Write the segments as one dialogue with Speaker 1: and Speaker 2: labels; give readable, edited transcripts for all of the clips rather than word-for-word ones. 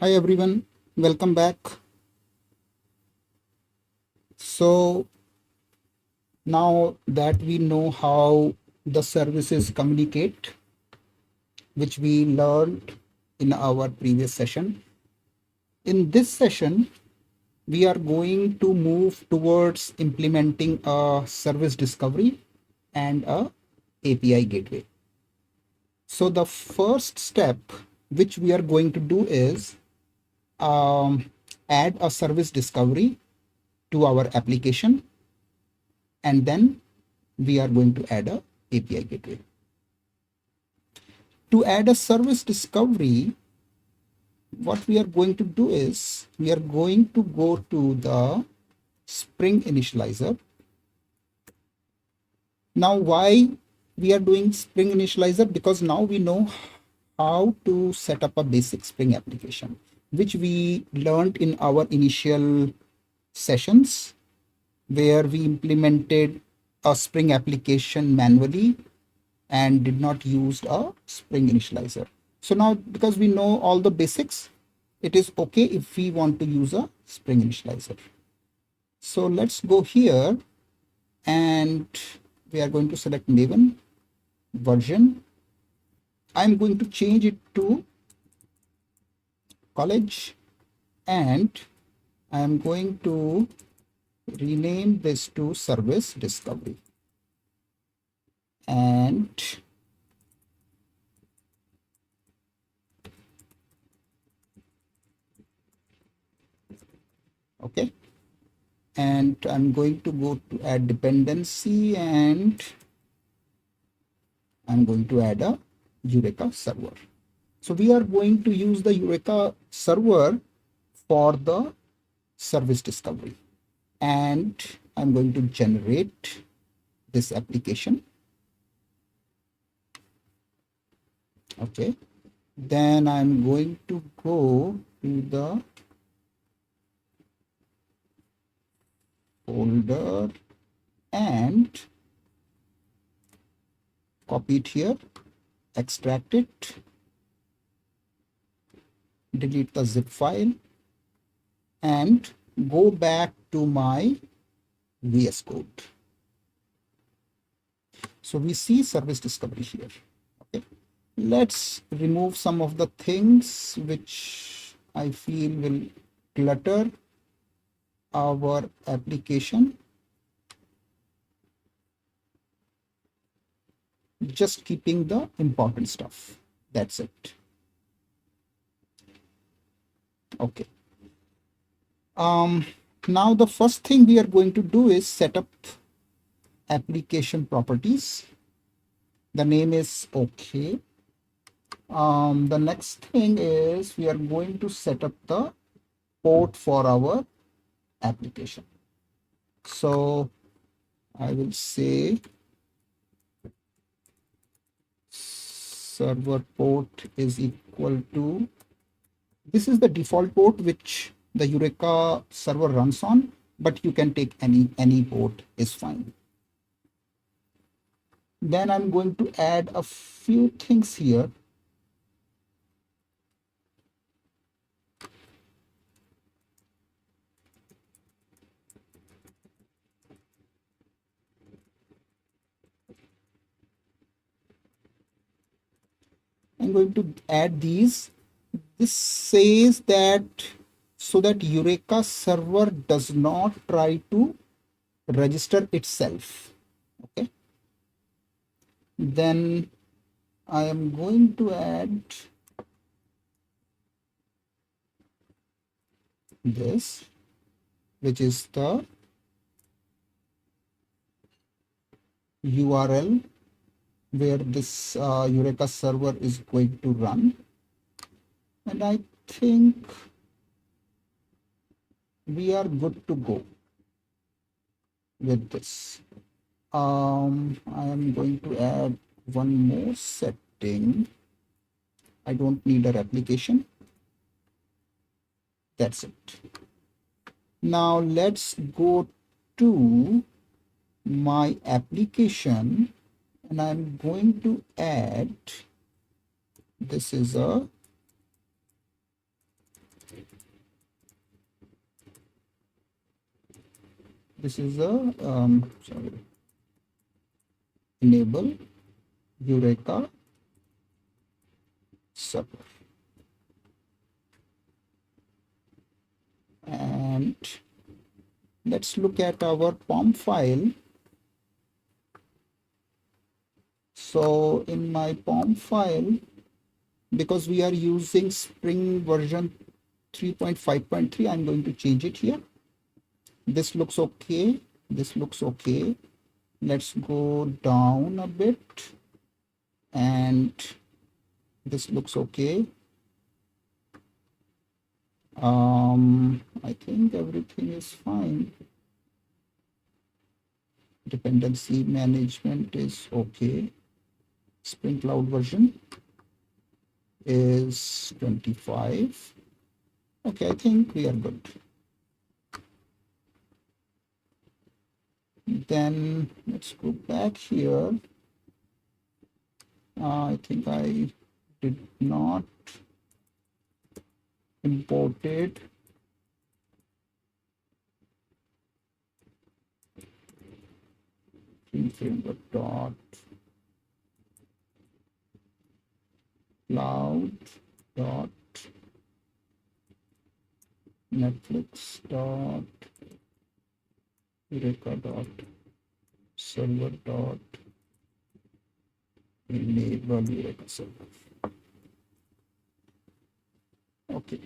Speaker 1: Hi everyone, welcome back. So now that we know how the services communicate, which we learned in our previous session, in this session, we are going to move towards implementing a service discovery and a API gateway. So the first step which we are going to do is add a service discovery to our application, and then we are going to add a API gateway. To add a service discovery, what we are going to do is we are going to go to the Spring Initializer. Now, why we are doing Spring Initializer? Because now we know how to set up a basic Spring application, which we learned in our initial sessions where we implemented a Spring application manually and did not use a Spring Initializer. So now, because we know all the basics, it is okay if we want to use a Spring Initializer. So let's go here and we are going to select Maven version. I'm going to change it to college, and I'm going to rename this to service discovery. And okay, and I'm going to go to add dependency, and I'm going to add a Eureka server. So we are going to use the Eureka server for the service discovery, and I'm going to generate this application. Okay, then I'm going to go to the folder and copy it here, extract it, delete the zip file, and go back to my vscode. So we see service discovery here. Okay, let's remove some of the things which I feel will clutter our application. Just keeping the important stuff. That's it. Okay. Now the first thing we are going to do is set up application properties. The name is okay. The next thing is we are going to set up the port for our application. So I will say server port is equal to, this is the default port which the Eureka server runs on, but you can take any port is fine. Then I'm going to add a few things here. I'm going to add these. This says that so that Eureka server does not try to register itself. Okay. Then I am going to add this, which is the URL where this Eureka server is going to run. And I think we are good to go with this. I am going to add one more setting. I don't need a replication. That's it. Now let's go to my application, and I'm going to add, this is a this is a sorry, enable Eureka server. And let's look at our POM file. So in my POM file, because we are using Spring version 3.5.3, I'm going to change it here. This looks okay. This looks okay. Let's go down a bit. And this looks okay. I think everything is fine. Dependency management is okay. Spring Cloud version is 25. Okay, I think we are good. Then let's go back here. I think I did not import it. Framework dot cloud dot Netflix dot Eureka dot server dot enable Eureka server. Okay,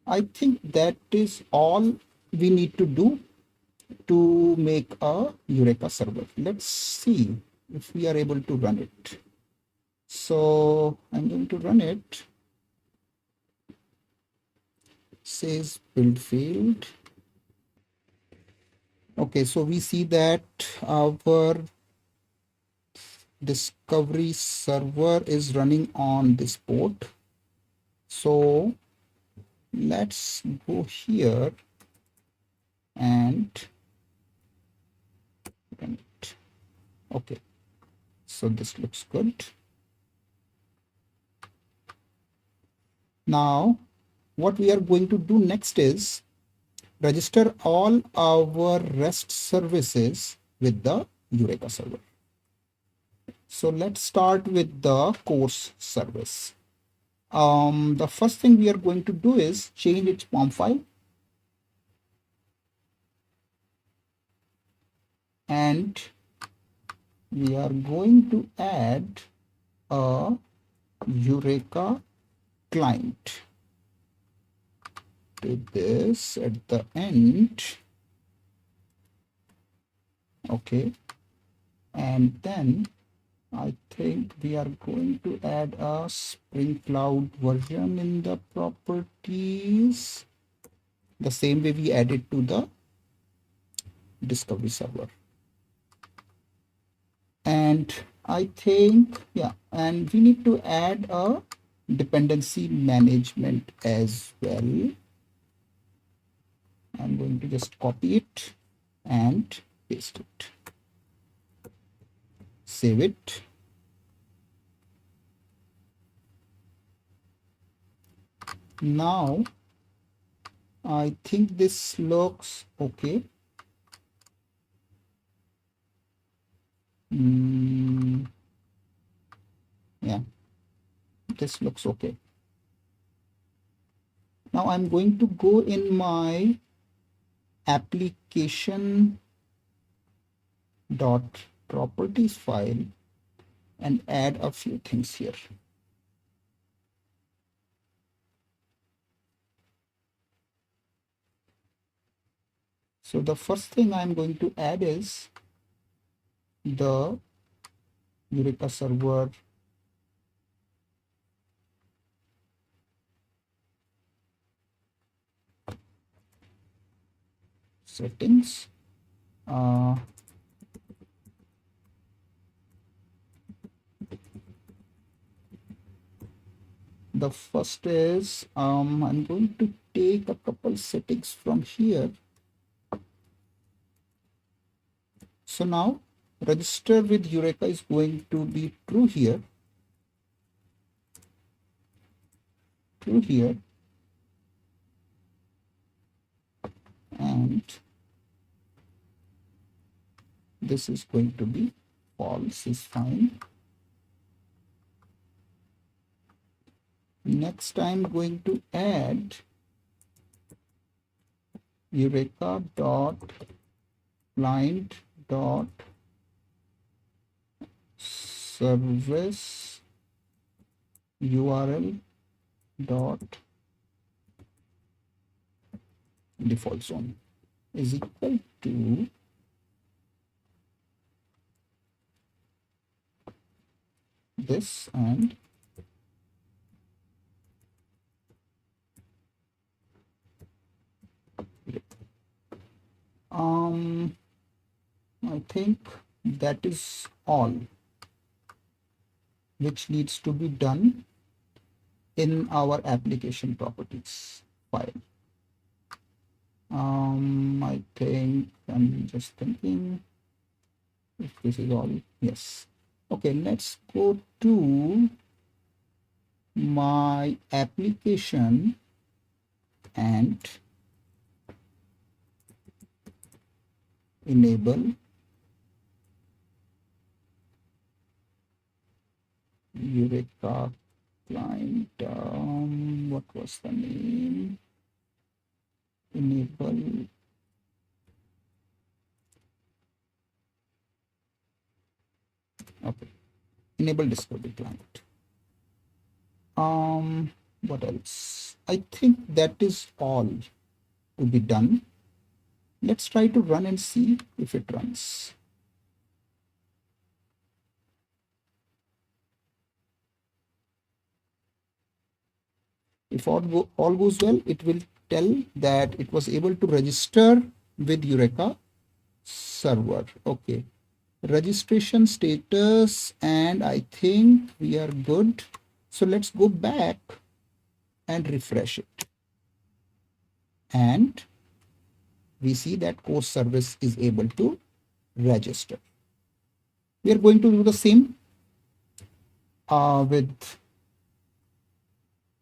Speaker 1: I think that is all we need to do to make a Eureka server. Let's see if we are able to run it. So I'm going to run it. Says build field. Okay, so we see that our discovery server is running on this port. So let's go here and run it. Okay, so this looks good. Now what we are going to do next is register all our REST services with the Eureka server. So let's start with the course service. The first thing we are going to do is change its POM file. And we are going to add a Eureka client to this at the end. Okay, and then I think we are going to add a Spring Cloud version in the properties, the same way we added to the discovery server. And I think, yeah, and we need to add a dependency management as well. I'm going to just copy it and paste it. Save it. Now, I think this looks okay. Yeah, this looks okay. Now I'm going to go in my application dot properties file and add a few things here. So the first thing I'm going to add is the Eureka server settings. The first is I'm going to take a couple settings from here. So now register with Eureka is going to be true here, and this is going to be false is fine. Next I'm going to add Eureka dot client dot service URL dot default zone is equal to this, and I think that is all which needs to be done in our application properties file. I think I'm just thinking if this is all. Yes. Okay, let's go to my application and enable Eureka client. What was the name? Enable enable discovery client. What else? I think that is all to be done. Let's try to run and see if it runs. If all goes well, it will tell that it was able to register with Eureka server. Okay, registration status, and I think we are good. So let's go back and refresh it, and we see that course service is able to register. We are going to do the same with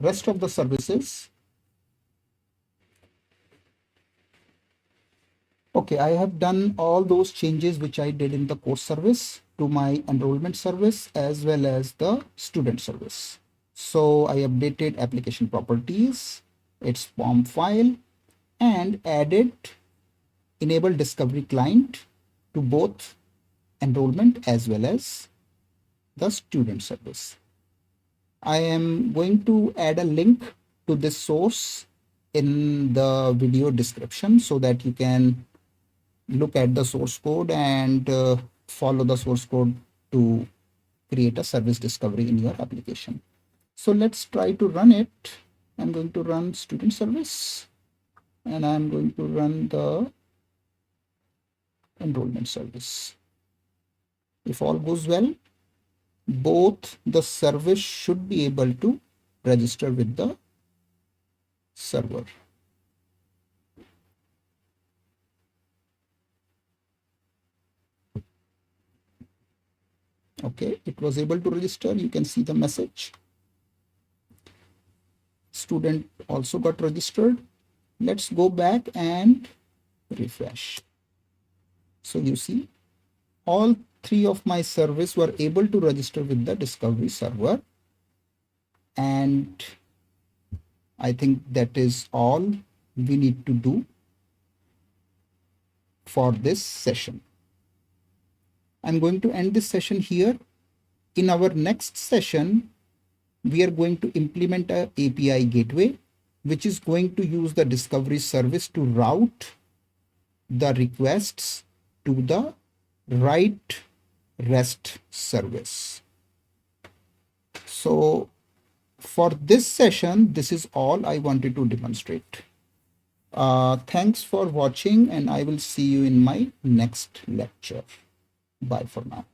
Speaker 1: rest of the services. Okay, I have done all those changes which I did in the course service to my enrollment service as well as the student service. So I updated application properties, its form file, and added enable discovery client to both enrollment as well as the student service. I am going to add a link to this source in the video description so that you can look at the source code and follow the source code to create a service discovery in your application. So let's try to run it. I'm going to run student service and I'm going to run the enrollment service. If all goes well, both the service should be able to register with the server. Okay, it was able to register. You can see the message. Student also got registered. Let's go back and refresh. So you see all three of my service were able to register with the discovery server, and I think that is all we need to do for this session. I'm going to end this session here. In our next session, we are going to implement a API gateway, which is going to use the discovery service to route the requests to the right REST service. So for this session, this is all I wanted to demonstrate. Thanks for watching, and I will see you in my next lecture. Bye for now.